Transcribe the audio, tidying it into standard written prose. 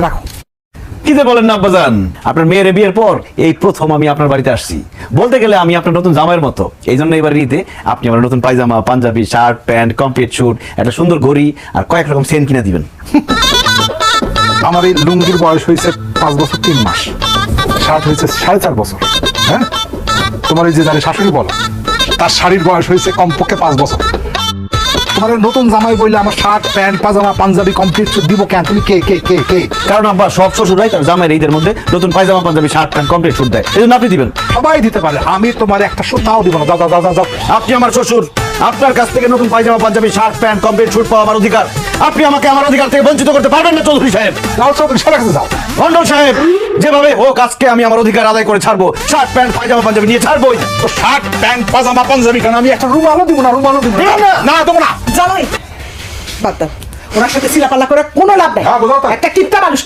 রাখো। কি যে বলেন না আব্বাজান, আপনার মেয়ের বিয়ের পর এই প্রথম আমি আপনার বাড়িতে আসছি। বলতে গেলে আমি আপনার নতুন জামাইয়ের মতো। এই জন্য এবার ঈদে আপনি আমার নতুন পায়জামা, পাঞ্জাবি, শার্ট, প্যান্ট, কমপ্লিট শুট, একটা সুন্দর ঘড়ি আর কয়েক রকম সেন কিনে দিবেন। আমার এই লুঙ্গির বয়স হয়েছে 5 বছর 3 মাস, শার্ট হয়েছে 4.5 বছর। হ্যাঁ, তোমার এই যে যারে শাশুড়ি বলো, তার শাড়ির বয়স হয়েছে কমপক্ষে 5 বছর। তোমার নতুন জামাই বললে আমার শার্ট, প্যান্ট, পাজামা, পাঞ্জাবি কমপ্লিট দিব কেন? তুমি কে কে কে কে? কারণ আব্বা সব শ্বশুরাই তার জামাইয়ের ঈদের মধ্যে নতুন পায়জামা, পাঞ্জাবি, শার্ট, প্যান্ট, কমপ্লিট শুট দেয়। এই জন্য আপনি দিবেন। সবাই দিতে পারে, আমি তোমার একটা সুতাও দিব না। যাও যাও যাও যাও। আপনি আমার শ্বশুর, আপনার কাছ থেকে নতুন পায়জামা, পাঞ্জাবি, শার্ট, প্যান্ট, কমপ্লিট শুট পাওয়া আমার অধিকার। আপনি আমাকে আমার অধিকার থেকে বঞ্চিত করতে পারবেন না চৌধুরী সাহেব। যাও চৌধুরী সাহেবের কাছে যাও। মন্ডল সাহেব, যেভাবে হোক আজকে আমি আমার অধিকার আদায় করে ছাড়বো। শার্ট, প্যান্ট, পায়জামা, পাঞ্জাবি নিয়ে ছাড়বোই। তো শার্ট, প্যান্ট, পাজামা, পাঞ্জাবি কেন? আমি একটা রুমালও দিব না, রুমালও দিব না। না দেবো না। জামাই বাদ দাও, ওনার সাথে চিলাপাল্লা করে কোনো লাভ নেই। হ্যাঁ, বোঝাও তো। একটা কিপটা মানুষ